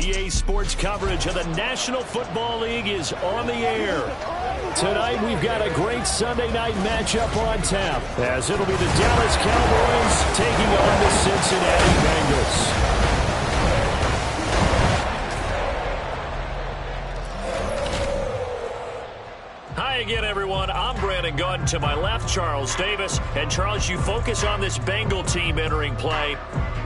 EA Sports coverage of the National Football League is on the air. Tonight we've got a great Sunday night matchup on tap, as it'll be the Dallas Cowboys taking on the Cincinnati Bengals. Hi again, everyone. I'm Brandon Gunn. To my left, Charles Davis. And Charles, you focus on this Bengal team entering play.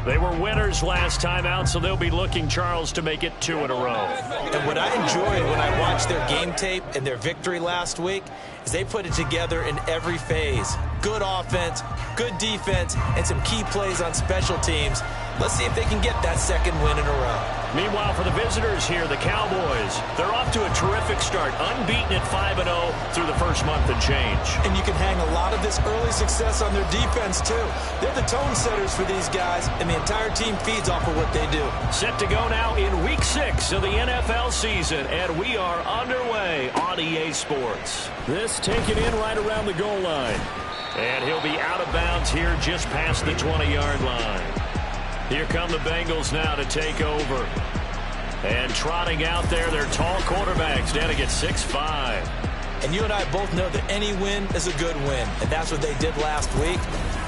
They were winners last time out, so they'll be looking, Charles, to make it 2 in a row. And what I enjoyed when I watched their game tape and their victory last week is they put it together in every phase. Good offense, good defense, and some key plays on special teams. Let's see if they can get that second win in a row. Meanwhile, for the visitors here, the Cowboys, they're off to a terrific start, unbeaten at 5-0 through the first month and change. And you can hang a lot of this early success on their defense, too. They're the tone setters for these guys, and the entire team feeds off of what they do. Set to go now in Week 6 of the NFL season, and we are underway on EA Sports. This taken in right around the goal line. And he'll be out of bounds here just past the 20-yard line. Here come the Bengals now to take over. And trotting out there, their tall quarterbacks down to get 6'5". And you and I both know that any win is a good win, and that's what they did last week.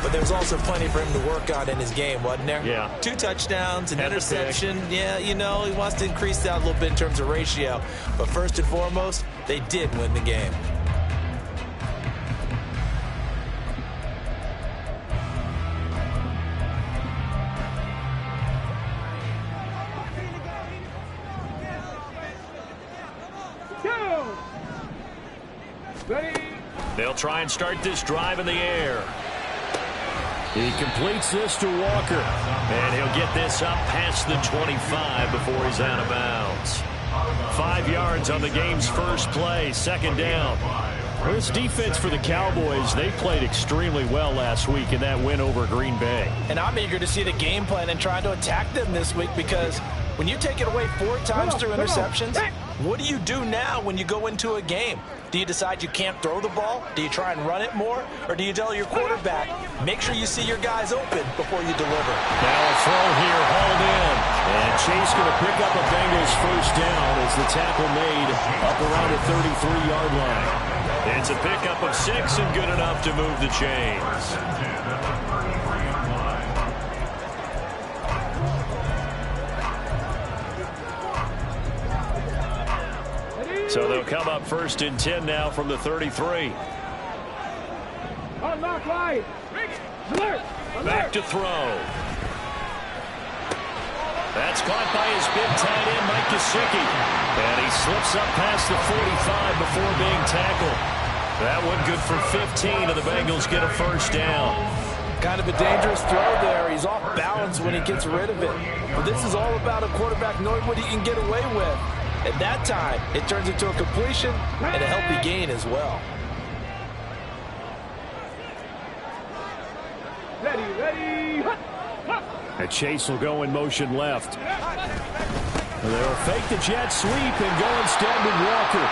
But there's also plenty for him to work on in his game, wasn't there? Yeah. 2 touchdowns, an interception. Yeah, you know, he wants to increase that a little bit in terms of ratio. But first and foremost, they did win the game. They'll try and start this drive in the air. He completes this to Walker. And he'll get this up past the 25 before he's out of bounds. 5 yards on the game's first play, second down. Well, this defense for the Cowboys, they played extremely well last week in that win over Green Bay. And I'm eager to see the game plan and try to attack them this week, because when you take it away 4 times through interceptions, what do you do now when you go into a game? Do you decide you can't throw the ball? Do you try and run it more? Or do you tell your quarterback, make sure you see your guys open before you deliver? Now a throw here, hauled in. And Chase going to pick up a Bengals first down as the tackle made up around the 33-yard line. It's a pickup of 6 and good enough to move the chains. So they'll come up first and 10 now from the 33. Back to throw. That's caught by his big tight end, Mike Gesicki. And he slips up past the 45 before being tackled. That one good for 15, and the Bengals get a first down. Kind of a dangerous throw there. He's off balance when he gets rid of it. But this is all about a quarterback knowing what he can get away with. At that time, it turns into a completion and a healthy gain as well. And Chase will go in motion left. They'll fake the jet sweep and go instead with Walker.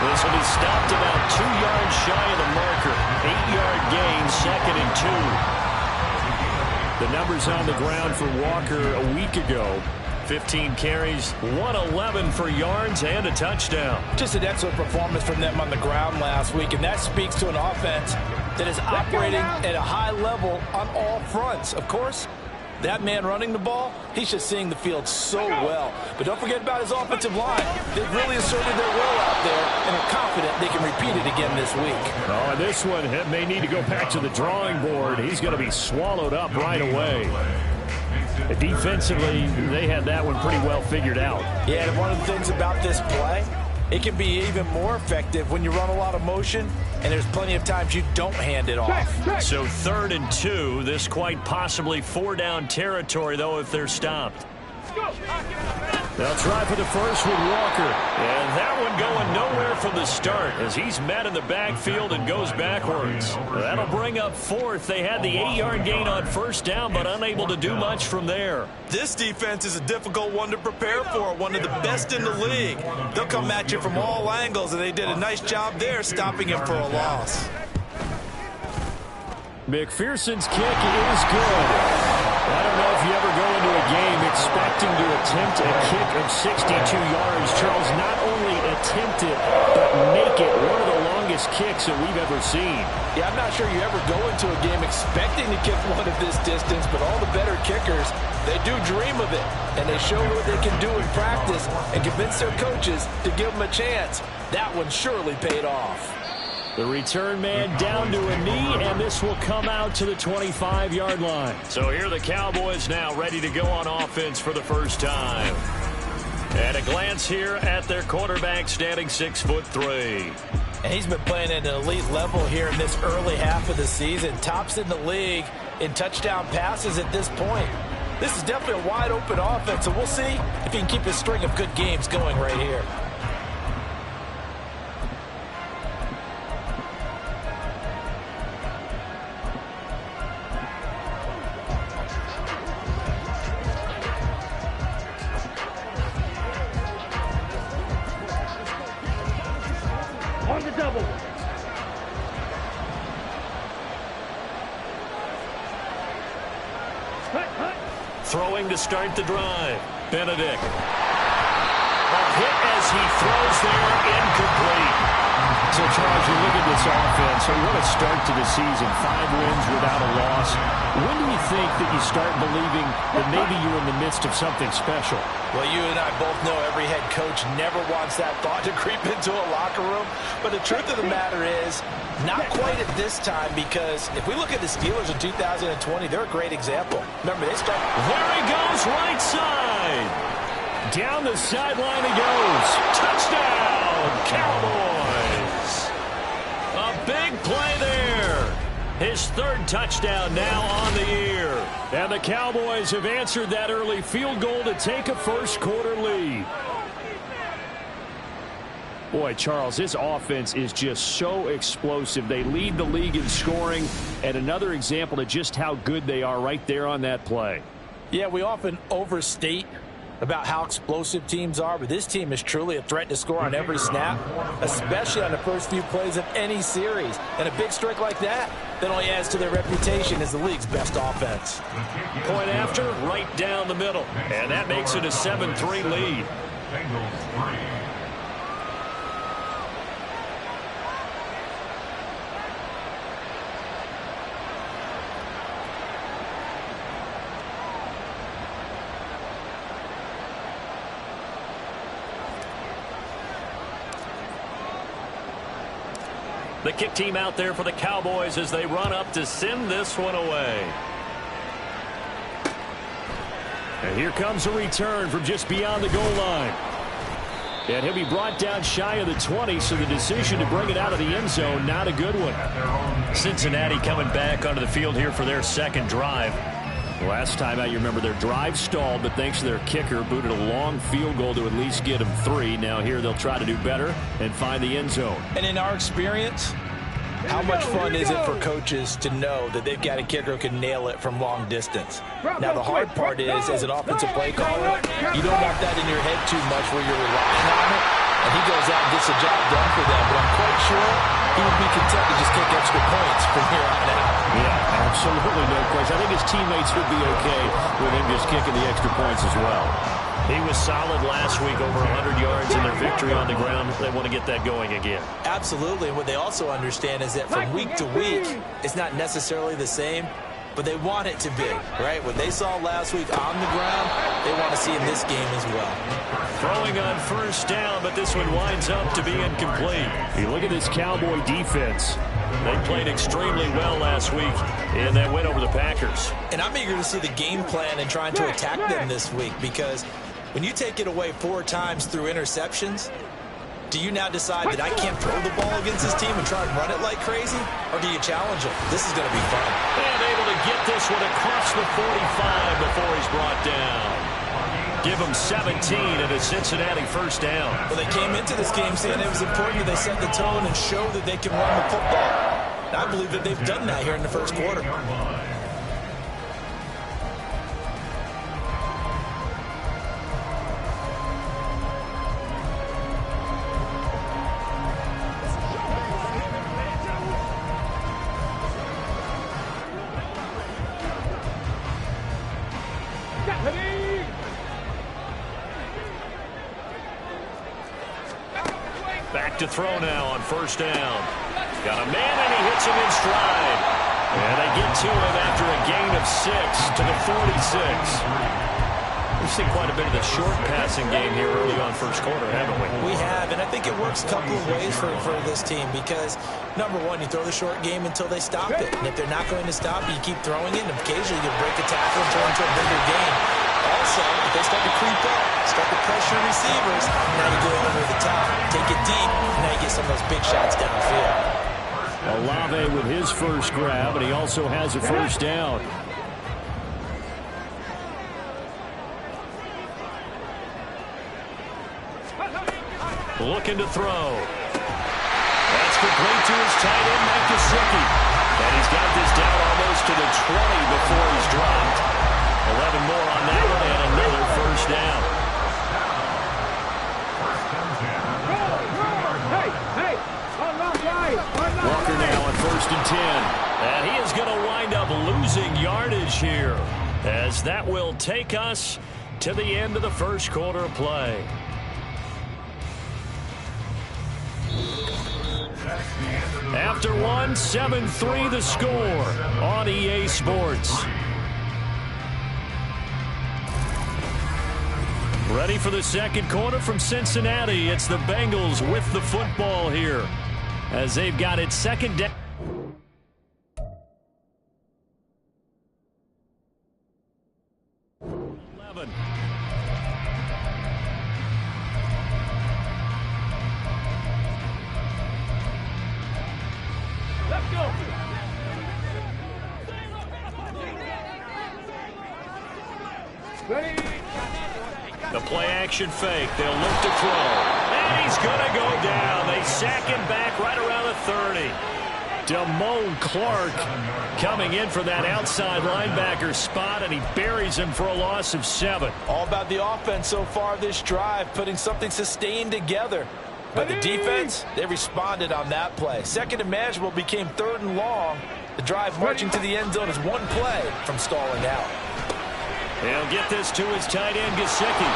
This will be stopped about 2 yards shy of the marker. 8-yard gain, second and 2. The numbers on the ground for Walker a week ago. 15 carries, 111 for yards, and a touchdown. Just an excellent performance from them on the ground last week, and that speaks to an offense that is operating at a high level on all fronts. Of course, that man running the ball, he's just seeing the field so well. But don't forget about his offensive line. They've really asserted their will out there and are confident they can repeat it again this week. Oh, and this one may need to go back to the drawing board. He's going to be swallowed up right away. Defensively, they had that one pretty well figured out. Yeah, and one of the things about this play, it can be even more effective when you run a lot of motion, and there's plenty of times you don't hand it off. So 3rd and 2, this quite possibly 4-down territory, though, if they're stopped. They'll try for the first with Walker. And that one going nowhere from the start as he's met in the backfield and goes backwards. That'll bring up 4th. They had the 8-yard gain on first down, but unable to do much from there. This defense is a difficult one to prepare for, one of the best in the league. They'll come at you from all angles, and they did a nice job there stopping him for a loss. McPherson's kick is good. I don't know if you ever go into a game expecting to attempt a kick of 62 yards. Charles, not only attempt it, but make it one of the longest kicks that we've ever seen. Yeah, I'm not sure you ever go into a game expecting to kick one of this distance, but all the better kickers, they do dream of it, and they show what they can do in practice and convince their coaches to give them a chance. That one surely paid off. The return man down to a knee, and this will come out to the 25-yard line. So here are the Cowboys now ready to go on offense for the first time. And a glance here at their quarterback, standing 6'3". And he's been playing at an elite level here in this early half of the season. Tops in the league in touchdown passes at this point. This is definitely a wide-open offense, so we'll see if he can keep his string of good games going right here. On the double. Throwing to start the drive. Benedict. A hit as he throws there, incomplete. So, Charles, you look at this offense, so what a start to the season. 5 wins without a loss. When do you think that you start believing that maybe you're in the midst of something special? Well, you and I both know every head coach never wants that thought to creep into a locker room. But the truth of the matter is, not quite at this time, because if we look at the Steelers in 2020, they're a great example. Remember, they start... There he goes, right side. Down the sideline he goes. Touchdown, Cowboys. A big play there. His 3rd touchdown now on the year. And the Cowboys have answered that early field goal to take a first-quarter lead. Boy, Charles, this offense is just so explosive. They lead the league in scoring, and another example of just how good they are right there on that play. Yeah, we often overstate about how explosive teams are, but this team is truly a threat to score on every snap, especially on the first few plays of any series. And a big streak like that only adds to their reputation as the league's best offense. Point after, right down the middle. And that makes it a 7-3 lead. The kick team out there for the Cowboys as they run up to send this one away. And here comes a return from just beyond the goal line. And he'll be brought down shy of the 20, so the decision to bring it out of the end zone, not a good one. Cincinnati coming back onto the field here for their second drive. Last time out, you remember their drive stalled, but thanks to their kicker, booted a long field goal to at least get them 3. Now here they'll try to do better and find the end zone. And in our experience, how much fun is it for coaches to know that they've got a kicker who can nail it from long distance? Now, the hard part is, as an offensive play caller, you don't want that in your head too much where you're relying on it, and he goes out and gets the job done for them. But I'm quite sure he would be content to just kick extra points from here on out. Yeah, absolutely no question. I think his teammates would be okay with him just kicking the extra points as well. He was solid last week, over 100 yards in their victory on the ground. They want to get that going again. Absolutely. And what they also understand is that from week to week, it's not necessarily the same, but they want it to be, right? What they saw last week on the ground, they want to see in this game as well. Throwing on first down, but this one winds up to be incomplete. You look at this Cowboy defense. They played extremely well last week in that win over the Packers. And I'm eager to see the game plan and trying to attack them this week, because when you take it away 4 times through interceptions, do you now decide that I can't throw the ball against this team and try and run it like crazy? Or do you challenge them? This is going to be fun. And able to get this one across the 45 before he's brought down. Give them 17 and a Cincinnati first down. Well, they came into this game saying it was important that they set the tone and show that they can run the football. And I believe that they've done that here in the first quarter. to throw now on first down. Got a man, and he hits him in stride. And they get to him after a gain of 6 to the 46. We've seen quite a bit of the short passing game here early on first quarter, haven't we? We have, and I think it works a couple of ways for this team because, number one, you throw the short game until they stop it. And if they're not going to stop it, you keep throwing it, and occasionally you break a tackle and turn into a bigger game. Also, if they start to creep up, start to pressure receivers, now you go over the top, take it deep, and now you get some of those big shots downfield. Olave with his first grab, and he also has a first down. Looking to throw. That's complete to his tight end, Mike Gesicki. And he's got this down almost to the 20 before he's dropped. 11 more on that one, and another first down. Walker now on 1st and 10. And he is going to wind up losing yardage here, as that will take us to the end of the first quarter of play. After one, 7-3 the score on EA Sports. Ready for the second quarter from Cincinnati. It's the Bengals with the football here as they've got it second down. The play-action fake. They'll look to throw. And he's going to go down. They sack him back right around the 30. Damone Clark coming in for that outside linebacker spot, and he buries him for a loss of 7. All about the offense so far this drive, putting something sustained together. But the defense, they responded on that play. Second and manageable became 3rd and long. The drive marching to the end zone is one play from stalling out. He'll get this to his tight end, Gesicki.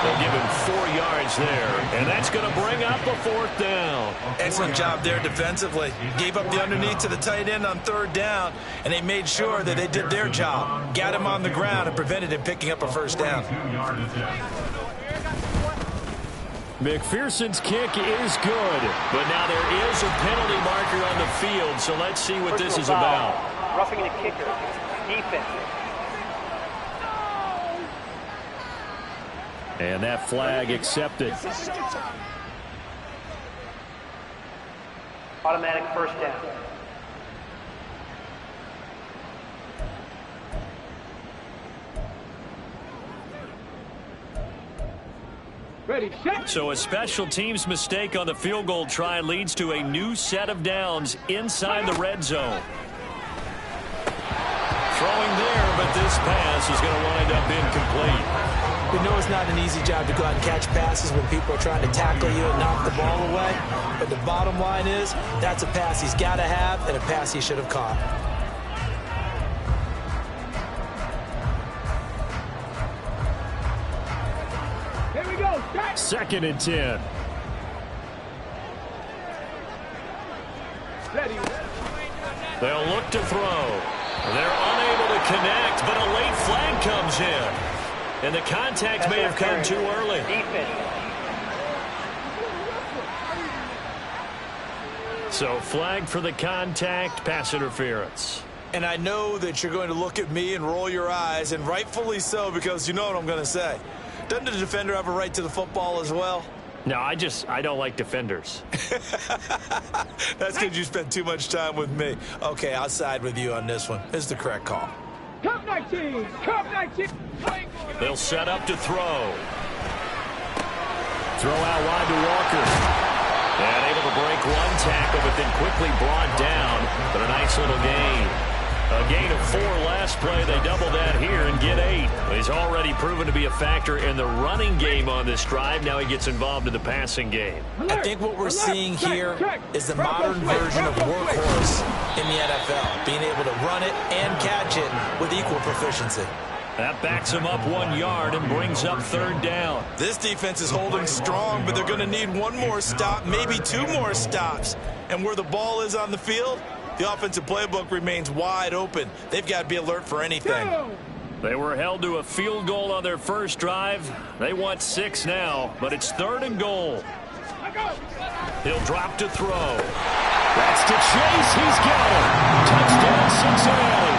They'll give him 4 yards there, and that's going to bring up a 4th down. Excellent job there defensively. Gave up the underneath to the tight end on 3rd down, and they made sure that they did their job. Got him on the ground and prevented him picking up a first down. McPherson's kick is good, but now there is a penalty marker on the field, so let's see what this is about. Roughing the kicker, defense. And that flag accepted. Automatic first down. Ready, set. So a special teams mistake on the field goal try leads to a new set of downs inside the red zone. Throwing there, but this pass is going to wind up incomplete. We know it's not an easy job to go out and catch passes when people are trying to tackle you and knock the ball away. But the bottom line is, that's a pass he's got to have and a pass he should have caught. Here we go. Set. 2nd and 10. Ready. They'll look to throw. They're unable to connect, but a late flag comes in. And the contact may have come too early. So flag for the contact, pass interference. And I know that you're going to look at me and roll your eyes, and rightfully so, because you know what I'm going to say. Doesn't the defender have a right to the football as well? No, I don't like defenders. That's because you spent too much time with me. Okay, I'll side with you on this one. This is the correct call. Cup 19. Cup 19. They'll set up to throw. Throw out wide to Walker. And able to break one tackle, but then quickly brought down. But a nice little gain. A gain of 4 last play. They double that here and get 8. He's already proven to be a factor in the running game on this drive. Now he gets involved in the passing game. I think what we're seeing here is the modern version of workhorse in the NFL, being able to run it and catch it with equal proficiency. That backs him up 1 yard and brings up 3rd down. This defense is holding strong, but they're going to need one more stop, maybe 2 more stops. And where the ball is on the field, the offensive playbook remains wide open. They've got to be alert for anything. They were held to a field goal on their first drive. They want 6 now, but it's 3rd and goal. He'll drop to throw. That's to Chase. He's got it. Touchdown, Cincinnati.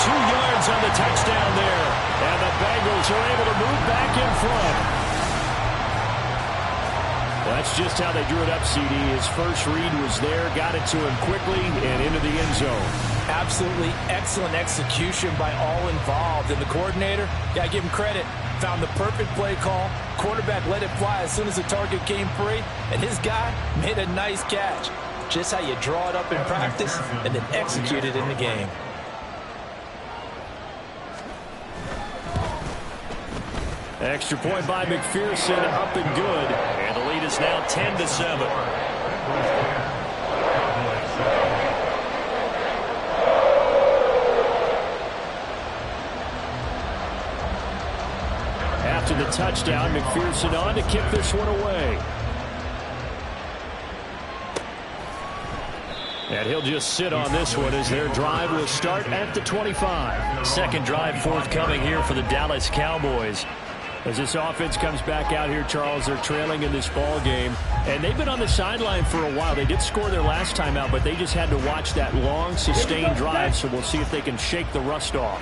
2 yards on the touchdown there. And the Bengals are able to move back in front. That's just how they drew it up, CD. His first read was there, got it to him quickly, and into the end zone. Absolutely excellent execution by all involved. And the coordinator, got to give him credit, found the perfect play call. Quarterback let it fly as soon as the target came free, and his guy made a nice catch. Just how you draw it up in practice and then execute it in the game. Extra point by McPherson, up and good. And the lead is now 10-7. After the touchdown, McPherson on to kick this one away. And he'll just sit on this one as their drive will start at the 25. Second drive forthcoming here for the Dallas Cowboys. As this offense comes back out here, Charles, they're trailing in this ball game. And they've been on the sideline for a while. They did score their last time out, but they just had to watch that long, sustained drive. So we'll see if they can shake the rust off.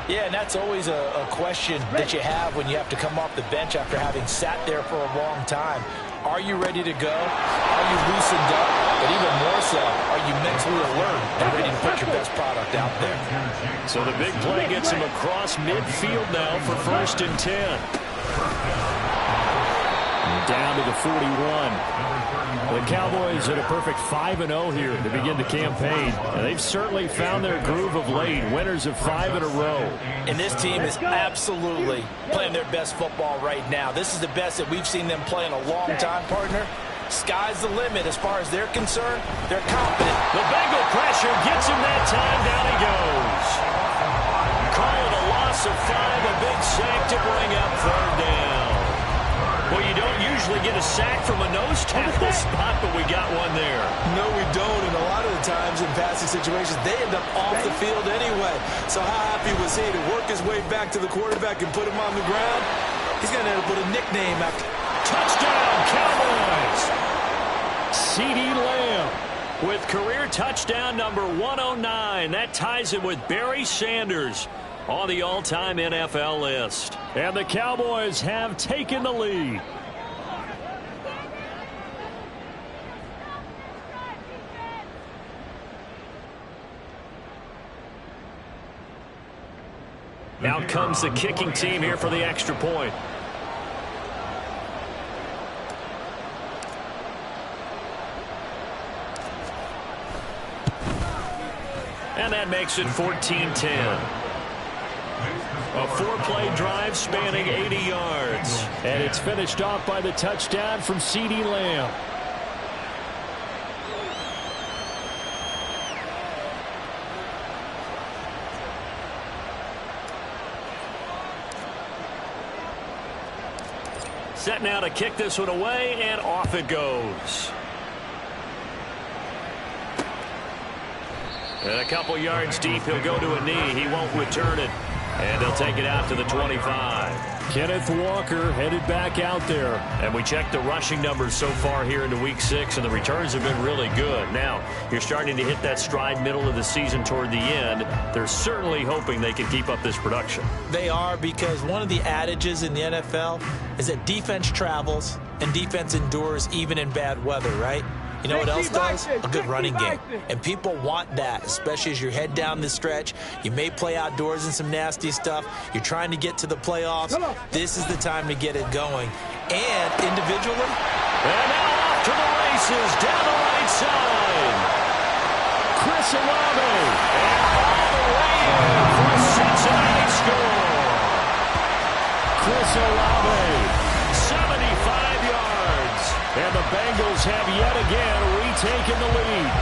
Yeah, and that's always a question that you have when you have to come off the bench after having sat there for a long time. Are you ready to go? Are you loosened up? But even more so, are you mentally alert and ready to put your best product out there? So the big play gets him across midfield now for 1st and 10. Down to the 41. The Cowboys at a perfect 5-0 here to begin the campaign. And they've certainly found their groove of late. Winners of 5 in a row. And this team is absolutely playing their best football right now. This is the best that we've seen them play in a long time, partner. Sky's the limit as far as they're concerned. They're confident. The Bengal pressure gets him that time. Down he goes. Call it a loss of 5. A big sack to bring up 3rd down. Well, you don't usually get a sack from a nose tackle spot, but we got one there. No, we don't, and a lot of the times in passing situations, they end up off the field anyway. So how happy was he to work his way back to the quarterback and put him on the ground? He's going to end up with a nickname after. Touchdown, Cowboys! CeeDee Lamb with career touchdown number 109. That ties him with Barry Sanders on the all-time NFL list. And the Cowboys have taken the lead. Out comes the kicking team here for the extra point. And that makes it 14-10. A 4-play drive spanning 80 yards. And it's finished off by the touchdown from CeeDee Lamb. Set now to kick this one away, and off it goes. And a couple yards deep, he'll go to a knee. He won't return it. And they'll take it out to the 25. Kenneth Walker headed back out there. And we checked the rushing numbers so far here into Week 6, and the returns have been really good. Now, you're starting to hit that stride middle of the season toward the end. They're certainly hoping they can keep up this production. They are, because one of the adages in the NFL is that defense travels and defense endures even in bad weather, right? You know what else does? A good running game. And people want that, especially as you head down the stretch. You may play outdoors in some nasty stuff. You're trying to get to the playoffs. This is the time to get it going. And individually. And now off to the races down the right side. Chris Olave. And all the way in for a Cincinnati score. Chris Olave. 75 yards. And the Bengals have yet again retaken the lead.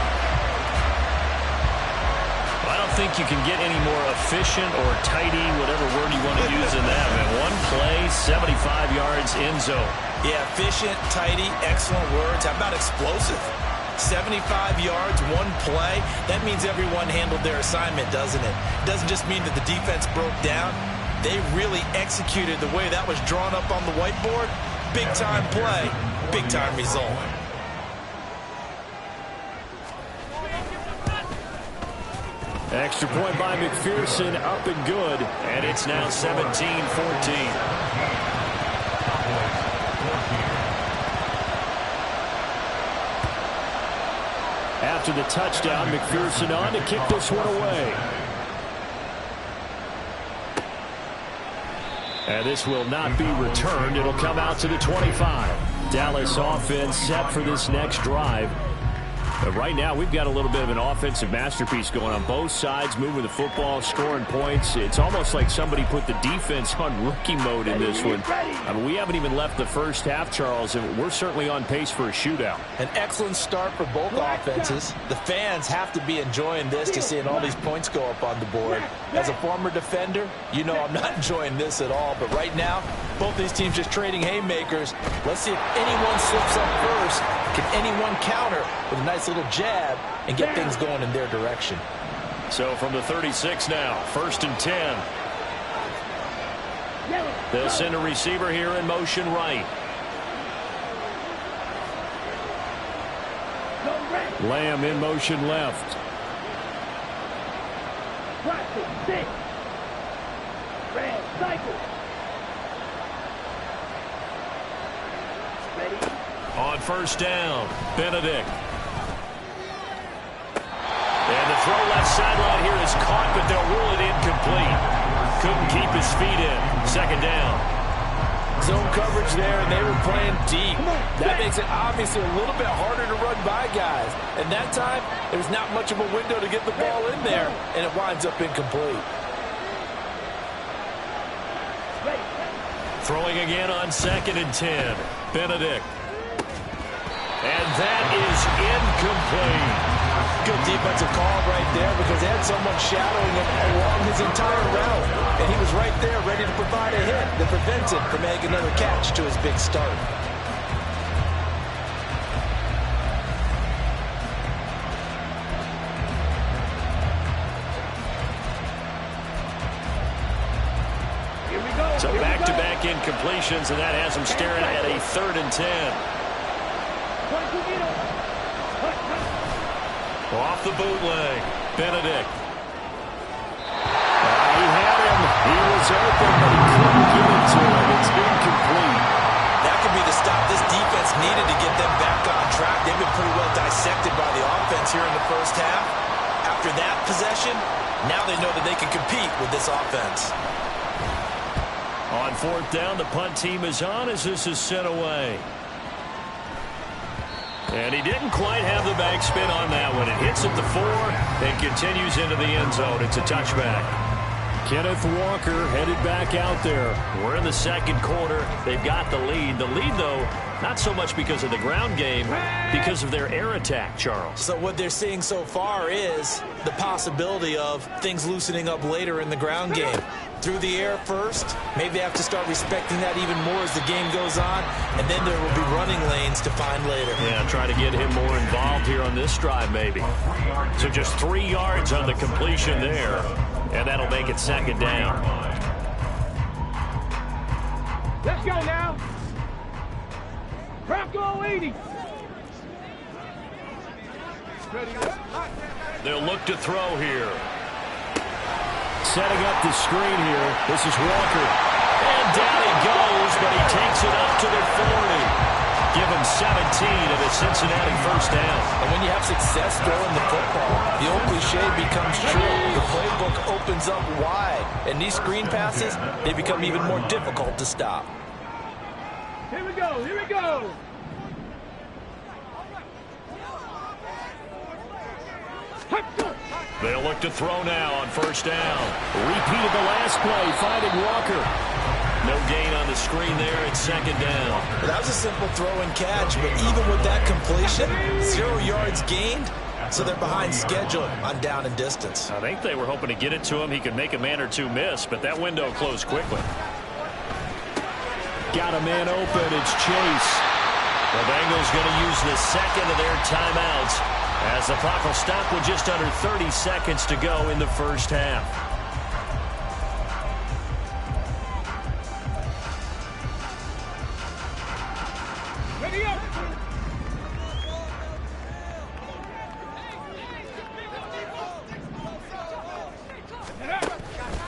I don't think you can get any more efficient or tidy, whatever word you want to use in that, man. One play, 75 yards, end zone. Yeah, efficient, tidy, excellent words. How about explosive? 75 yards, one play. That means everyone handled their assignment, doesn't it? It doesn't just mean that the defense broke down. They really executed the way that was drawn up on the whiteboard. Big-time play, big-time result. Extra point by McPherson, up and good. And it's now 17-14. After the touchdown, McPherson on to kick this one away. And this will not be returned. It'll come out to the 25. Dallas offense set for this next drive. But right now, we've got a little bit of an offensive masterpiece going on both sides, moving the football, scoring points. It's almost like somebody put the defense on rookie mode in this one. I mean, we haven't even left the first half, Charles, and we're certainly on pace for a shootout. An excellent start for both offenses. The fans have to be enjoying this, to seeing all these points go up on the board. As a former defender, you know I'm not enjoying this at all. But right now, both these teams just trading haymakers. Let's see if anyone slips up first. Can anyone counter with a nice little jab and get things going in their direction? So from the 36 now, 1st and 10. They'll send a receiver here in motion right. Lamb in motion left. Red cycle. On 1st down, Benedict. And the throw left sideline here is caught, but they'll rule it incomplete. Couldn't keep his feet in. 2nd down. Zone coverage there, and they were playing deep. That makes it obviously a little bit harder to run by guys. And that time, there's not much of a window to get the ball in there, and it winds up incomplete. Throwing again on 2nd and 10. Benedict. And that is incomplete. Good defensive call right there, because they had someone shadowing him along his entire route. And he was right there ready to provide a hit that prevents him from making another catch to his big start. So back-to-back incompletions, and that has him staring at a 3rd and 10. Off the bootleg, Benedict. He had him. He was open, but he couldn't get it to him. It's incomplete. That could be the stop this defense needed to get them back on track. They've been pretty well dissected by the offense here in the first half. After that possession, now they know that they can compete with this offense. On 4th down, the punt team is on as this is sent away. And he didn't quite have the back spin on that one. It hits at the 4 and continues into the end zone. It's a touchback. Kenneth Walker headed back out there. We're in the 2nd quarter. They've got the lead. The lead, though, not so much because of the ground game, because of their air attack, Charles. So what they're seeing so far is the possibility of things loosening up later in the ground game. Through the air first, maybe they have to start respecting that even more as the game goes on, and then there will be running lanes to find later. Yeah, try to get him more involved here on this drive, maybe. So just 3 yards on the completion there, and that'll make it 2nd down. Let's go now. Bronco 80. They'll look to throw here. Setting up the screen here. This is Walker. And down he goes, but he takes it up to the 40. Give him 17 of the Cincinnati 1st down. And when you have success throwing the football, the old cliche becomes true. The playbook opens up wide. And these screen passes, they become even more difficult to stop. Here we go. Here we go. They'll look to throw now on 1st down. Repeat of the last play, finding Walker. No gain on the screen there. It's 2nd down. That was a simple throw and catch, but even with that completion, 0 yards gained, so they're behind schedule on down and distance. I think they were hoping to get it to him. He could make a man or two miss, but that window closed quickly. Got a man open. It's Chase. The Bengals going to use the second of their timeouts as the clock will stop with just under 30 seconds to go in the first half. Ready up.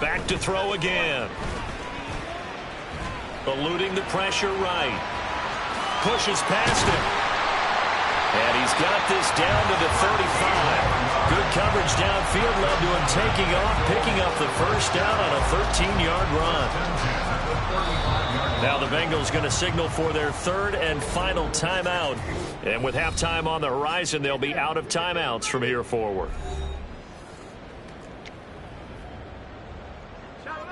Back to throw again. Eluding the pressure right. Pushes past him. And he's got this down to the 35. Good coverage downfield led to him taking off, picking up the first down on a 13-yard run. Now the Bengals going to signal for their third and final timeout. And with halftime on the horizon, they'll be out of timeouts from here forward.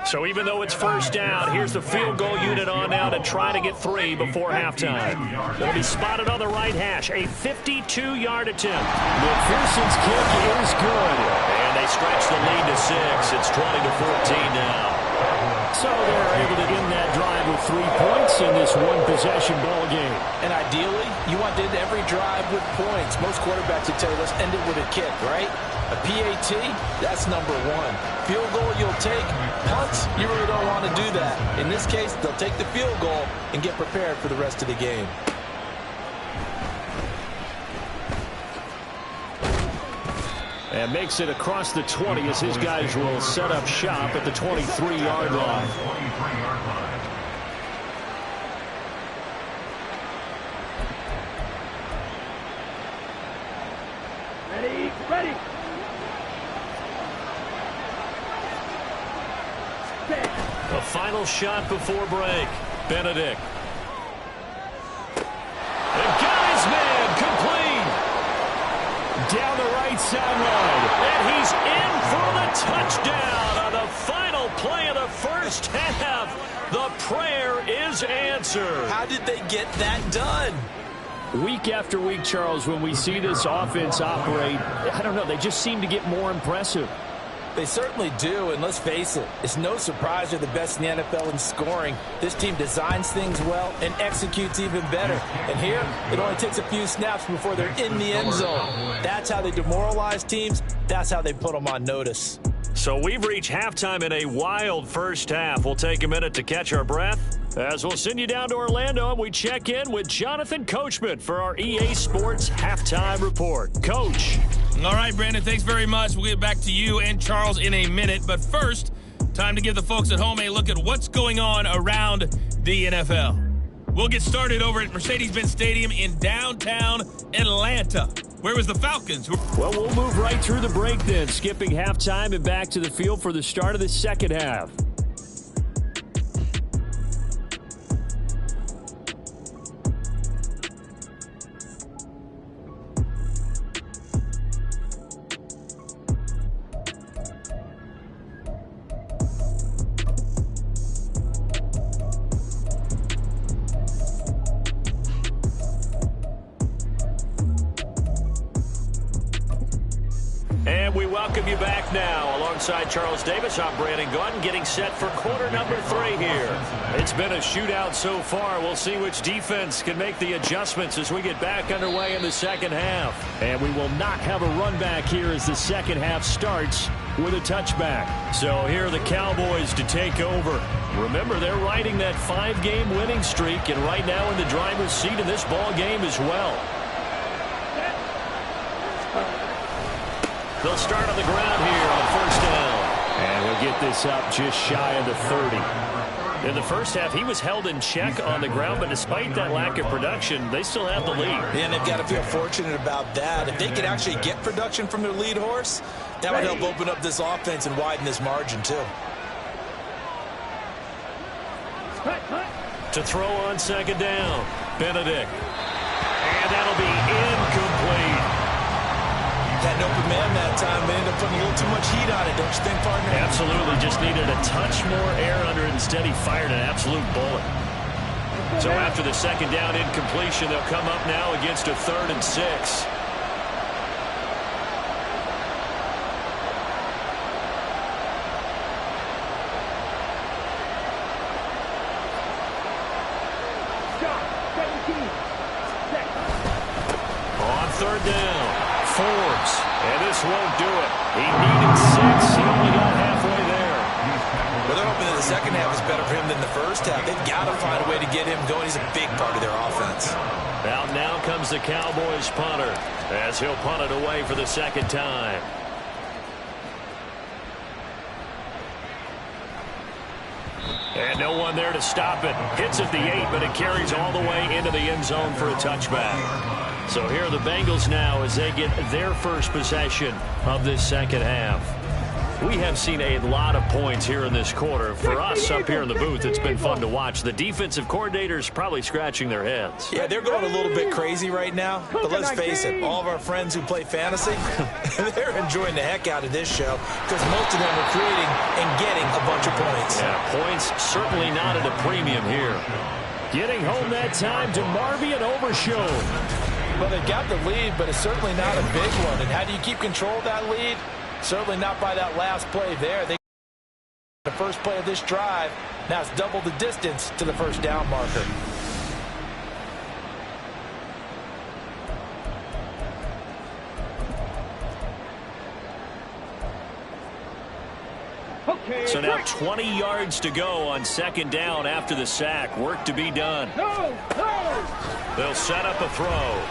So even though it's first down, here's the field goal unit on now to try to get 3 before halftime. It'll be spotted on the right hash. A 52-yard attempt. McPherson's kick is good. And they stretch the lead to 6. It's 20-14 now. So they're able to end that drive with 3 points in this one-possession ball game. And ideally, you want to end every drive with points. Most quarterbacks would tell you, let's end it with a kick, right? A PAT, that's number 1. Field goal you'll take. Punts, you really don't want to do that. In this case, they'll take the field goal and get prepared for the rest of the game. And makes it across the 20 as his guys will set up shop at the 23-yard line. Ready, ready. The final shot before break. Benedict. And got his man complete. Down the right sideline. And he's in for the touchdown on the final play of the first half. The prayer is answered. How did they get that done? Week after week, Charles, when we see this offense operate, I don't know, they just seem to get more impressive. They certainly do, and let's face it, it's no surprise they're the best in the NFL in scoring. This team designs things well and executes even better. And here, it only takes a few snaps before they're in the end zone. That's how they demoralize teams. That's how they put them on notice. So we've reached halftime in a wild first half. We'll take a minute to catch our breath as we'll send you down to Orlando and we check in with Jonathan Coachman for our EA Sports Halftime Report. Coach. All right, Brandon, thanks very much. We'll get back to you and Charles in a minute. But first, time to give the folks at home a look at what's going on around the NFL. We'll get started over at Mercedes-Benz Stadium in downtown Atlanta. Where was the Falcons? Well, we'll move right through the break then, skipping halftime and back to the field for the start of the second half. And we welcome you back now. Alongside Charles Davis, I'm Brandon Gaudin, getting set for quarter number 3 here. It's been a shootout so far. We'll see which defense can make the adjustments as we get back underway in the second half. And we will not have a run back here as the second half starts with a touchback. So here are the Cowboys to take over. Remember, they're riding that 5-game winning streak, and right now in the driver's seat in this ball game as well. They'll start on the ground here on first down. And we'll get this up just shy of the 30. In the first half, he was held in check on the ground, but despite that lack of production, they still have the lead. And they've got to feel fortunate about that. If they could actually get production from their lead horse, that would help open up this offense and widen this margin too. To throw on second down, Benedict. And that'll be incomplete. Had an open man that time, but ended up putting a little too much heat on it, don't you think, partner? Absolutely. Just needed a touch more air under it. Instead, he fired an absolute bullet. So after the second down incompletion, they'll come up now against a 3rd and 6. third down. Forbes. And this won't do it. He needed 6. He only got halfway there. Well, they're hoping that the second half is better for him than the first half. They've got to find a way to get him going. He's a big part of their offense. Out now comes the Cowboys punter as he'll punt it away for the second time. And no one there to stop it. Hits at the 8, but it carries all the way into the end zone for a touchback. So here are the Bengals now as they get their first possession of this second half. We have seen a lot of points here in this quarter. For us up here in the booth, it's been fun to watch. The defensive coordinators probably scratching their heads. Yeah, they're going a little bit crazy right now. But let's face it, all of our friends who play fantasy, they're enjoying the heck out of this show because most of them are creating and getting a bunch of points. Yeah, points certainly not at a premium here. Getting home that time to Marvin Overshown. Well, they got the lead, but it's certainly not a big one. And how do you keep control of that lead? Certainly not by that last play there. They the first play of this drive. Now it's double the distance to the first down marker. Okay, so now 20 yards to go on second down after the sack. Work to be done. They'll set up a throw.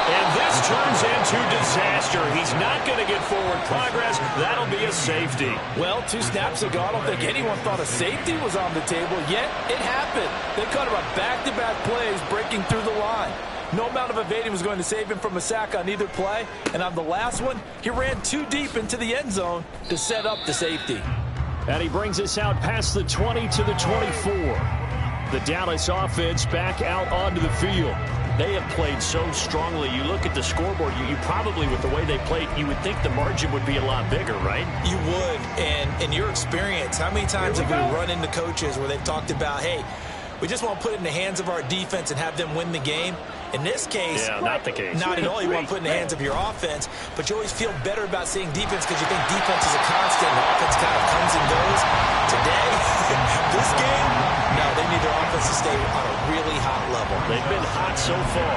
And this turns into disaster. He's not going to get forward progress. That'll be a safety. Well, 2 snaps ago, I don't think anyone thought a safety was on the table, yet it happened. They cut him on back-to-back plays, breaking through the line. No amount of evading was going to save him from a sack on either play. And on the last one, he ran too deep into the end zone to set up the safety. And he brings us out past the 20 to the 24. The Dallas offense back out onto the field. They have played so strongly. You look at the scoreboard, you probably, with the way they played, you would think the margin would be a lot bigger, right? You would. And in your experience, how many times have we run into coaches where they've talked about, hey, we just want to put it in the hands of our defense and have them win the game? In this case, not the case. Not at all. You want to put it in the hands of your offense, but you always feel better about seeing defense because you think defense is a constant and offense kind of comes and goes. Today, this game, no, they need their offense to stay on a really hot level. They've been hot so far.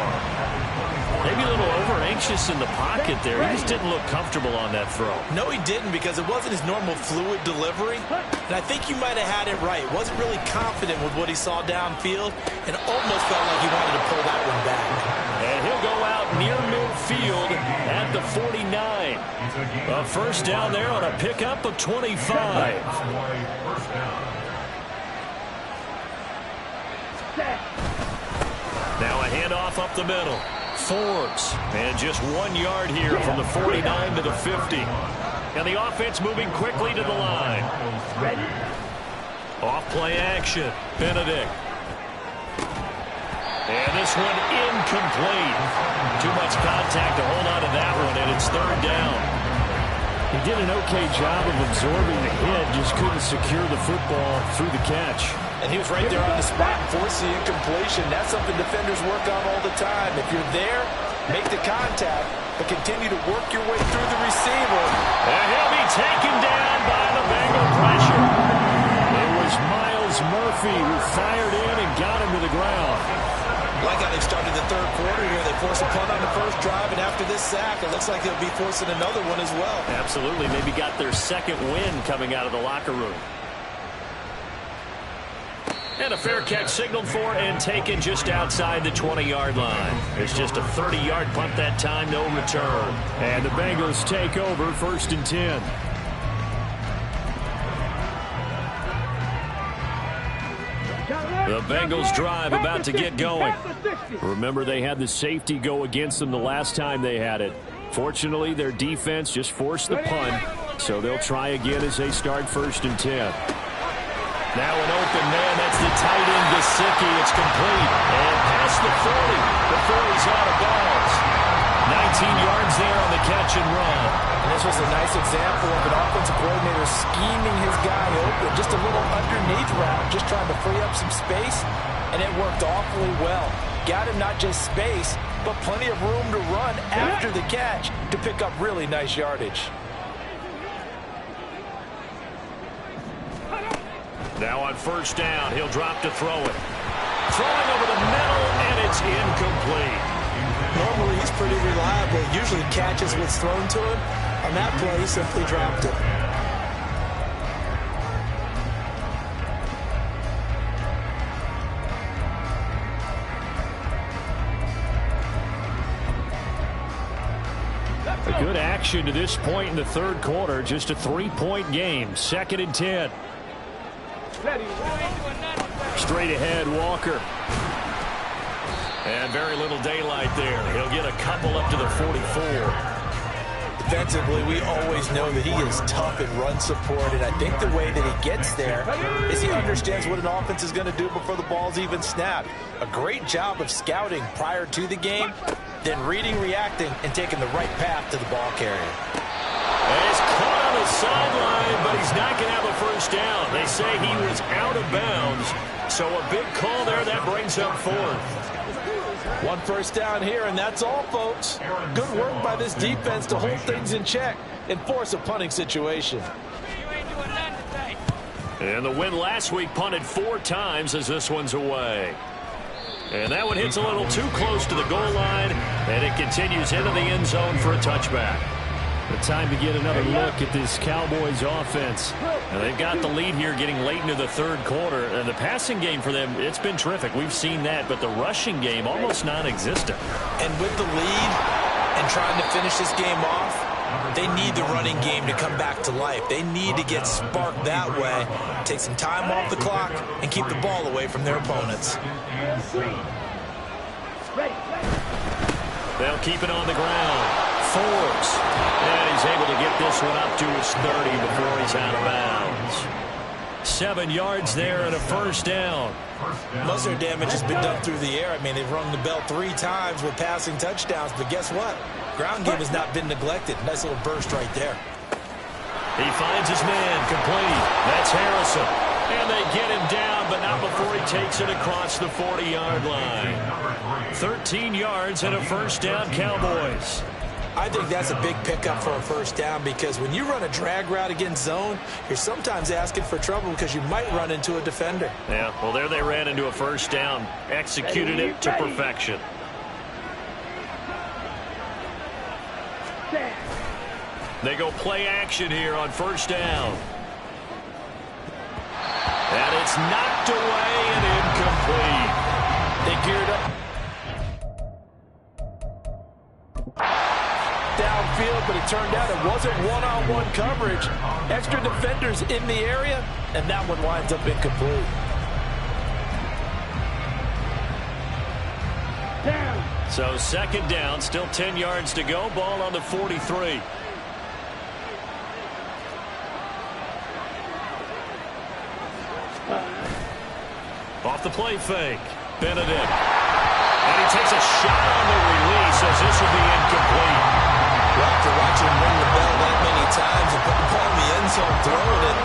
Maybe a little over-anxious in the pocket there. He just didn't look comfortable on that throw. No, he didn't, because it wasn't his normal fluid delivery. And I think you might have had it right. Wasn't really confident with what he saw downfield and almost felt like he wanted to pull that one back. And he'll go out near midfield at the 49. A first down there on a pickup of 25. Now a handoff up the middle. Forbes. And just 1 yard here from the 49 to the 50. And the offense moving quickly to the line. Off play action. Benedict. And this one incomplete. Too much contact to hold on to that one, and it's third down. He did an okay job of absorbing the hit, just couldn't secure the football through the catch. And he was right there on the spot and forced the incompletion. That's something defenders work on all the time. If you're there, make the contact, but continue to work your way through the receiver. And he'll be taken down by the Bengal pressure. It was Miles Murphy who fired in and got him to the ground. Like how they started the third quarter here. They forced a punt on the first drive, and after this sack, it looks like they'll be forcing another one as well. Absolutely. Maybe got their second win coming out of the locker room. And a fair catch signaled for and taken just outside the 20-yard line. It's just a 30-yard punt that time, no return. And the Bengals take over 1st and 10. The Bengals drive about to get going. Remember, they had the safety go against them the last time they had it. Fortunately, their defense just forced the punt, so they'll try again as they start 1st and 10. Now an open man, that's the tight end, Gesicki. It's complete. And past the 40 before he's out of bounds. 19 yards there on the catch and run. And this was a nice example of an offensive coordinator scheming his guy open. Just a little underneath route, just trying to free up some space, and it worked awfully well. Got him not just space, but plenty of room to run after the catch to pick up really nice yardage. Now on 1st down, he'll drop to throw it. Throwing over the middle, and it's incomplete. Normally, he's pretty reliable. Usually catches what's thrown to him. On that play, he simply dropped it. A good action to this point in the third quarter. Just a 3-point game. 2nd and 10. Straight ahead, Walker. And very little daylight there. He'll get a couple up to the 44. Defensively, we always know that he is tough in run support, and I think the way that he gets there is he understands what an offense is going to do before the ball's even snapped. A great job of scouting prior to the game, then reading, reacting, and taking the right path to the ball carrier. And he's caught on the sideline, but he's not going to have a first down. They say he was out of bounds, so a big call there. That brings up 4th. 1 first down here, and that's all, folks. Good work by this defense to hold things in check and force a punting situation. And the win last week punted 4 times as this one's away. And that one hits a little too close to the goal line, and it continues into the end zone for a touchback. The time to get another look at this Cowboys offense. And they've got the lead here getting late into the third quarter. And the passing game for them, it's been terrific. We've seen that. But the rushing game, almost non-existent. And with the lead and trying to finish this game off, they need the running game to come back to life. They need to get sparked that way, take some time off the clock, and keep the ball away from their opponents. They'll keep it on the ground. Forbes. And he's able to get this one up to his 30 before he's out of bounds. 7 yards there and a first down. Most of their damage has been done through the air. I mean, they've rung the bell 3 times with passing touchdowns, but guess what? Ground game has not been neglected. Nice little burst right there. He finds his man, complete. That's Harrison. And they get him down, but not before he takes it across the 40-yard line. 13 yards and a first down, Cowboys. I think that's a big pickup for a first down because when you run a drag route against zone, you're sometimes asking for trouble because you might run into a defender. Yeah, well, there they ran into a first down, executed it to perfection. They go play action here on first down. And it's knocked away and incomplete. They geared up downfield, but it turned out it wasn't one-on-one coverage. Extra defenders in the area, and that one winds up incomplete. So second down, still 10 yards to go. Ball on the 43. Off the play fake. Benedict. And he takes a shot on the release as this will be incomplete. Well, after watching him ring the bell that many times and put the ball in the end zone throwing it,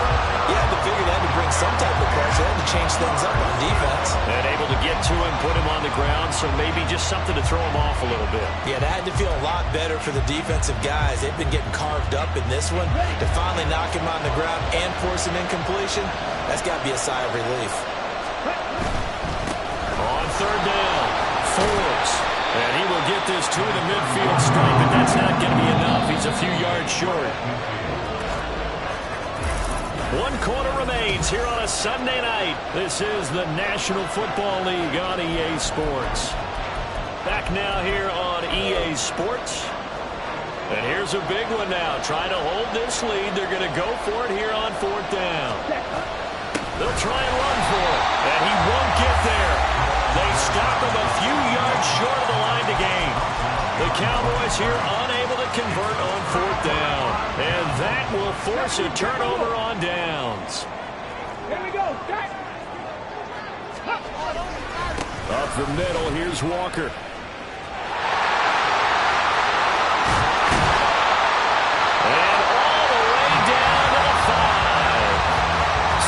you had to figure they had to bring some type of pressure. They had to change things up on defense. And able to get to him, put him on the ground, so maybe just something to throw him off a little bit. Yeah, that had to feel a lot better for the defensive guys. They've been getting carved up in this one. To finally knock him on the ground and force an incompletion, that's got to be a sigh of relief. On third down, Forbes. And he will get this to the midfield stripe, but that's not going to be enough. He's a few yards short. 1 quarter remains here on a Sunday night. This is the National Football League on EA Sports. Back now here on EA Sports. And here's a big one now. Trying to hold this lead. They're going to go for it here on 4th down. They'll try and run for it. And he won't get there. They stop him a few yards short of the line to gain. The Cowboys here unable to convert on 4th down. And that will force a turnover on downs. Here we go. Up the middle, here's Walker. And all the way down to the 5.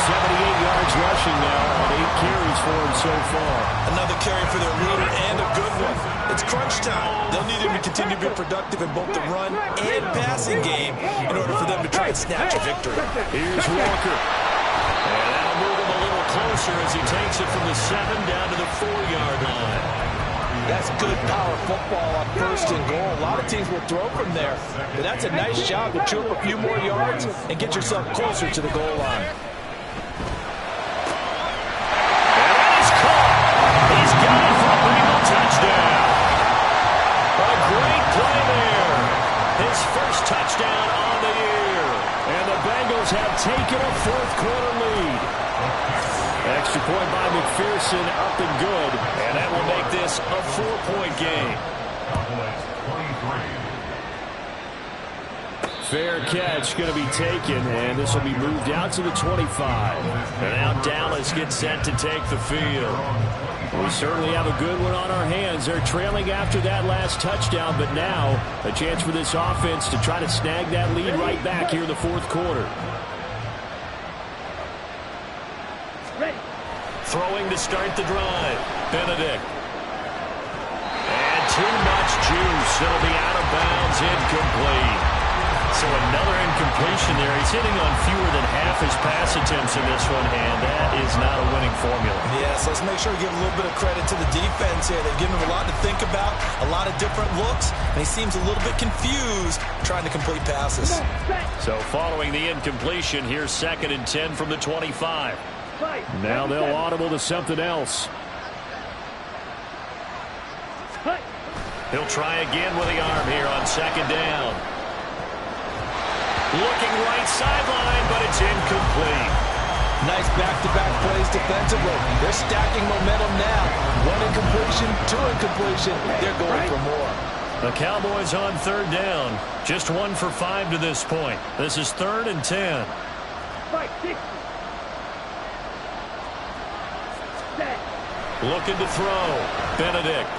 78 yards rushing now on 8 carries for him so far. Another carry for their leader and a good one. It's crunch time. They'll need him to continue to be productive in both the run and passing game in order for them to try and snatch a victory. Here's Walker. And that'll move him a little closer as he takes it from the 7 down to the 4-yard line. That's good power football on 1st and goal. A lot of teams will throw from there, but that's a nice job to chew up a few more yards and get yourself closer to the goal line. And that is caught. He's got it for a Bengal touchdown. A great play there. His first touchdown on the year. And the Bengals have taken a 4th quarter lead. Extra point by McPherson, up and good. And that will make this a 4-point game. Fair catch going to be taken, and this will be moved out to the 25. And now Dallas gets set to take the field. We certainly have a good one on our hands. They're trailing after that last touchdown, but now a chance for this offense to try to snag that lead right back here in the 4th quarter. Ready. Throwing to start the drive. Benedict. And too much juice. It'll be out of bounds, incomplete. So another incompletion there. He's hitting on fewer than half his pass attempts in this one, and that is not a winning formula. Yes, let's make sure we give a little bit of credit to the defense here. They've given him a lot to think about, a lot of different looks, and he seems a little bit confused trying to complete passes. So following the incompletion, here's 2nd and 10 from the 25. Now they'll audible to something else. He'll try again with the arm here on 2nd down. Looking right sideline, but it's incomplete. Nice back-to-back plays defensively. They're stacking momentum now. 1 incompletion, 2 incompletion. They're going for more. The Cowboys on 3rd down. Just 1 for 5 to this point. This is 3rd and 10. Looking to throw. Benedict.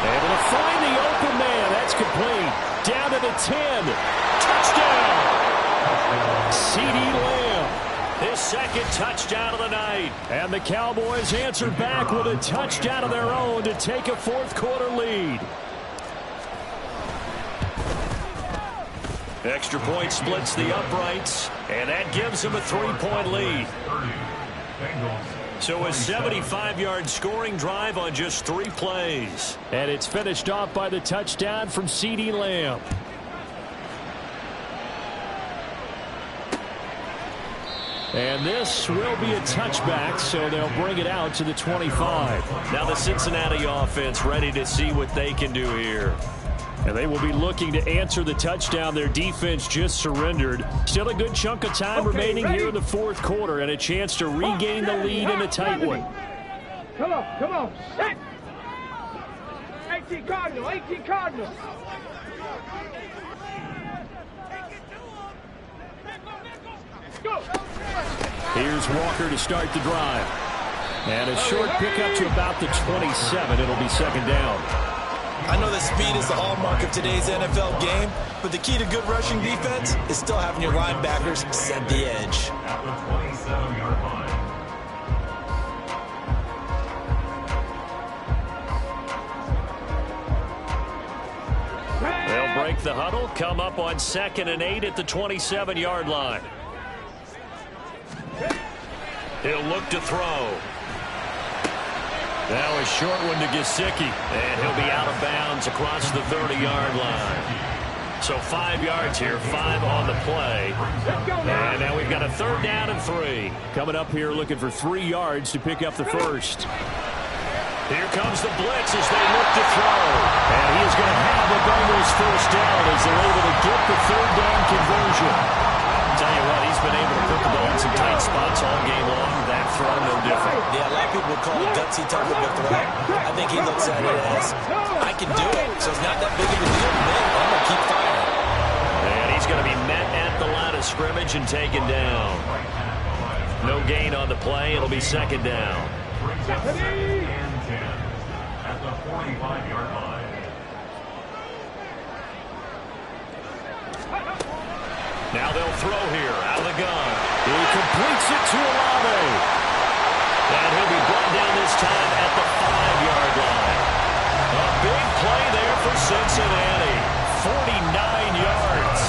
Able to find the open man. That's complete. Down to the 10. Touchdown. CeeDee Lamb. His 2nd touchdown of the night. And the Cowboys answer back with a touchdown of their own to take a 4th quarter lead. Extra point splits the uprights, and that gives them a 3-point lead. So a 75-yard scoring drive on just 3 plays. And it's finished off by the touchdown from CeeDee Lamb. And this will be a touchback, so they'll bring it out to the 25. Now the Cincinnati offense ready to see what they can do here. And they will be looking to answer the touchdown their defense just surrendered. Still a good chunk of time remaining here in the 4th quarter, and a chance to regain the lead in a tight one. Come on, set. 18 Cardinal, 18 Cardinal. Go. Here's Walker to start the drive. And a short pickup to about the 27. It'll be 2nd down. I know that speed is the hallmark of today's NFL game, but the key to good rushing defense is still having your linebackers set the edge. They'll break the huddle, come up on 2nd and 8 at the 27-yard line. He'll look to throw. Now a short one to Gesicki, and he'll be out of bounds across the 30-yard line. So 5 yards here, 5 on the play. And now we've got a 3rd down and 3. Coming up here looking for 3 yards to pick up the first. Here comes the blitz as they look to throw. And he is going to have the Bengals first down as they're able to get the 3rd down conversion. Tell you what, he's been able to put the ball in some tight spots all game long. That throw, no different. Yeah, a lot of people would call it gutsy type of a throw. I think he looks at it as, I can do it, so it's not that big of a deal to me. I'm going to keep firing. And he's going to be met at the line of scrimmage and taken down. No gain on the play. It'll be 2nd down. At the 45-yard line. Now they'll throw here out of the gun. He completes it to Olave. And he'll be brought down this time at the 5-yard line. A big play there for Cincinnati. 49 yards.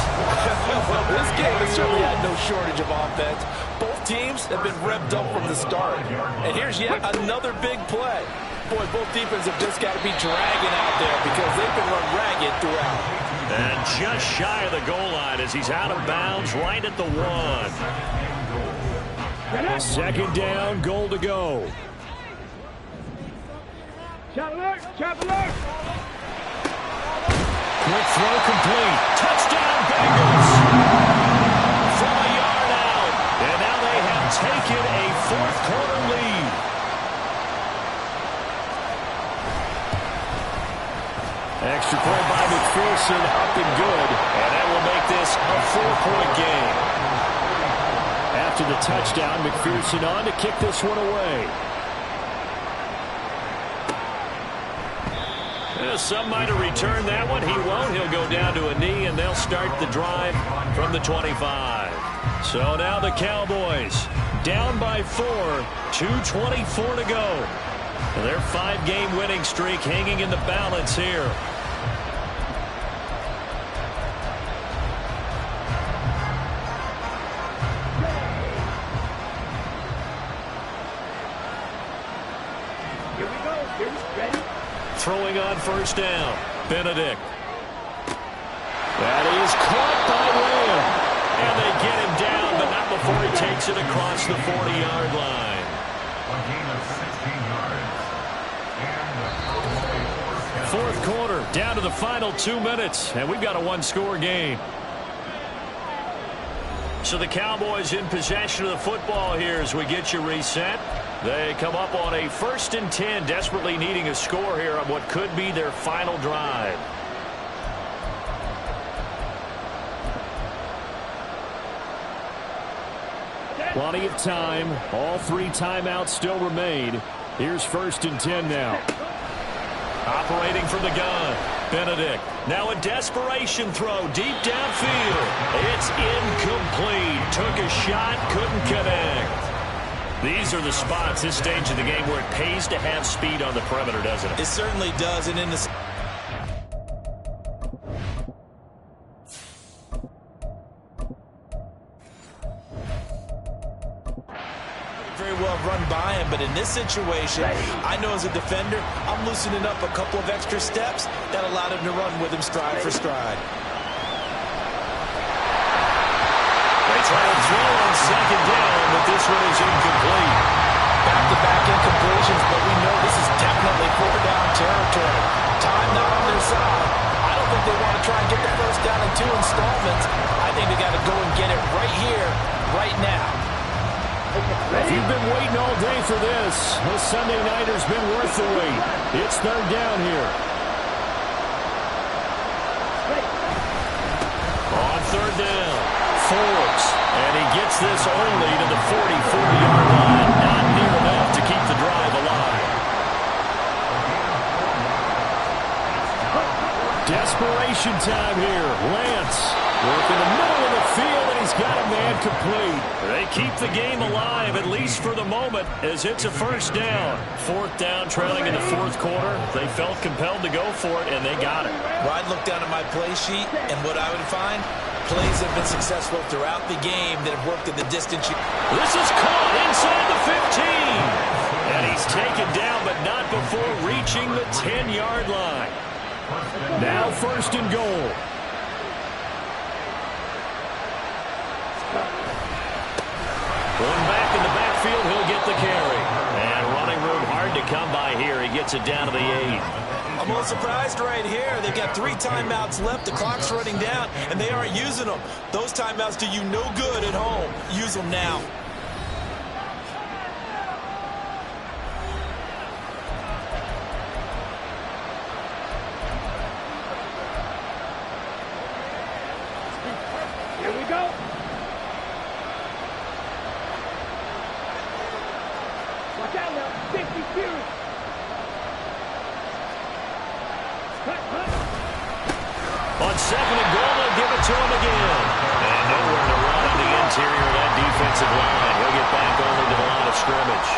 Well, this game has certainly had no shortage of offense. Both teams have been revved up from the start. And here's yet another big play. Boys, both defenses have just got to be dragging out there because they've been run ragged throughout. And just shy of the goal line as he's out of bounds right at the 1. Second down, goal to go. Shot alert! Shot alert! Quick throw complete. Touchdown, Bengals. From a yard out. And now they have taken a fourth-quarter lead. Extra point by McPherson, up and good. And that will make this a 4-point game. After the touchdown, McPherson on to kick this one away. Some might have returned that one. He won't. He'll go down to a knee, and they'll start the drive from the 25. So now the Cowboys down by 4, 2:24 to go. Their 5-game winning streak hanging in the balance here. Here we go. Here we ready. Throwing on first down. Benedict. That is caught by Lamb. And they get him down, but not before he takes it across the 40-yard line. A gain of 16 yards. Fourth quarter, down to the final 2 minutes, and we've got a one-score game. So the Cowboys in possession of the football here as we get you reset. They come up on a 1st and 10, desperately needing a score here on what could be their final drive. Plenty of time. All 3 timeouts still remain. Here's 1st and 10 now. Operating from the gun, Benedict. Now a desperation throw deep downfield. It's incomplete. Took a shot, couldn't connect. These are the spots, this stage of the game, where it pays to have speed on the perimeter, doesn't it? It certainly does, and in the very well run by him, but in this situation, I know as a defender, I'm loosening up a couple of extra steps that allowed him to run with him stride for stride. They try to throw on second down, but this one is incomplete. Back-to-back incompletions, but we know this is definitely 4-down territory. Time not on their side. I don't think they want to try and get the first down in 2 installments. I think they got to go and get it right here, right now. If you've been waiting all day for this Sunday nighter's been worth the wait. It's 3rd down here. On 3rd down, Forbes, and he gets this only to the 40-yard line. Not near enough to keep the drive alive. Desperation time here. Lance working the middle of the field, and he's got a man complete. They keep the game alive, at least for the moment, as it's a 1st down. 4th down, trailing in the 4th quarter. They felt compelled to go for it, and they got it. Well, I'd look down at my play sheet, and what I would find, plays have been successful throughout the game that have worked in the distance. This is caught inside the 15. And he's taken down, but not before reaching the 10-yard line. Now 1st and goal. Going back in the backfield, he'll get the carry. And running room hard to come by here. He gets it down to the 8. I'm a little surprised right here. They've got 3 timeouts left. The clock's running down, and they aren't using them. Those timeouts do you no good at home. Use them now. Here we go. Watch out now. 50 series. On 2nd and goal, they'll give it to him again. And nowhere to run on the interior of that defensive line. He'll get back only to the line of scrimmage.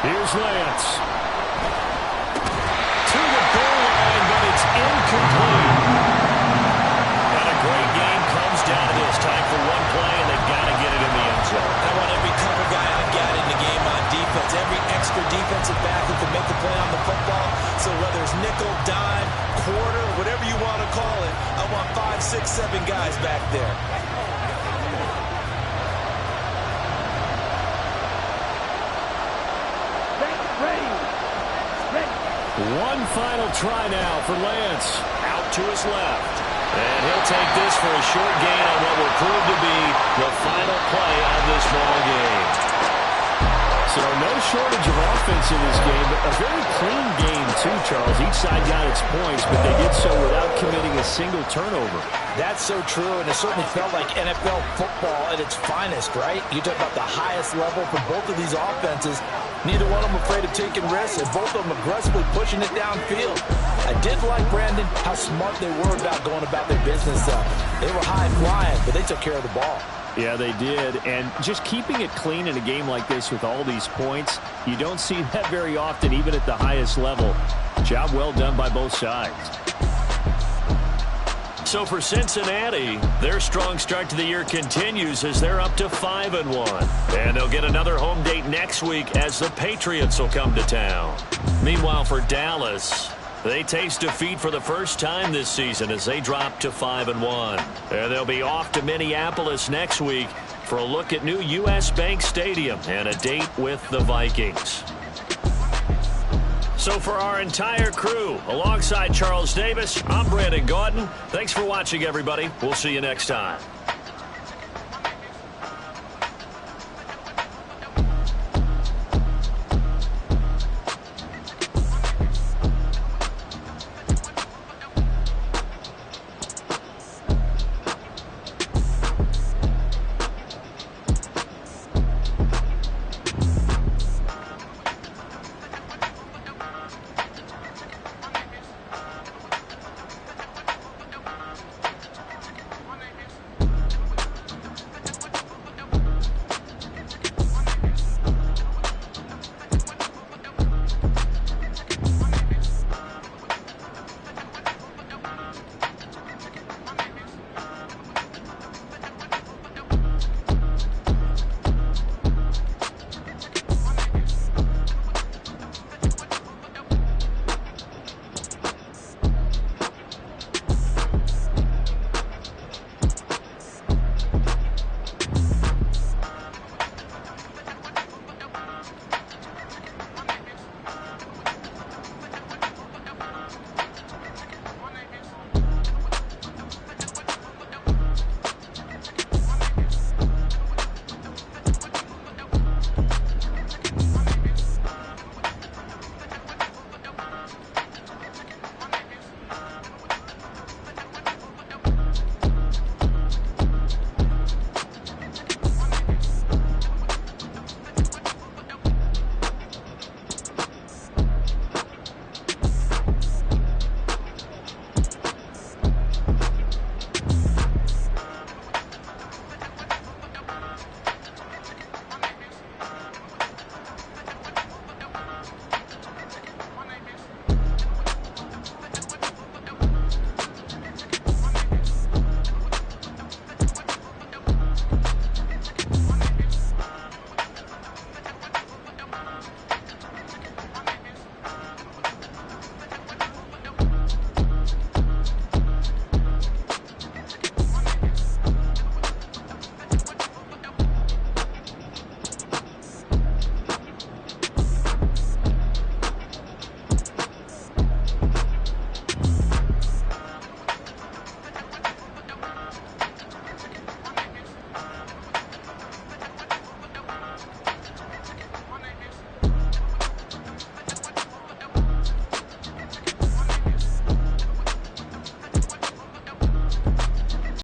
Here's Lance. To the goal line, but it's incomplete. And a great game comes down to this. Time for one play, and they've got to get it in the end zone. I want every cover guy I've got in the game So whether it's nickel, dime, quarter, whatever you want to call it, I want 5, 6, 7 guys back there. One final try now for Lance. Out to his left. And he'll take this for a short gain on what will prove to be the final play of this ball game. So no shortage of offense in this game, but a very clean game too, Charles. Each side got its points, but they did so without committing a single turnover. That's so true, and it certainly felt like NFL football at its finest, right? You talk about the highest level for both of these offenses. Neither one of them afraid of taking risks, and both of them aggressively pushing it downfield. I did like, Brandon, how smart they were about going about their business. They were high-flying, but they took care of the ball. Yeah, they did. And just keeping it clean in a game like this with all these points, you don't see that very often, even at the highest level. Job well done by both sides. So for Cincinnati, their strong start to the year continues as they're up to 5-1. And they'll get another home date next week as the Patriots will come to town. Meanwhile, for Dallas, they taste defeat for the first time this season as they drop to 5-1. And they'll be off to Minneapolis next week for a look at new U.S. Bank Stadium and a date with the Vikings. So for our entire crew, alongside Charles Davis, I'm Brandon Gaudin. Thanks for watching, everybody. We'll see you next time.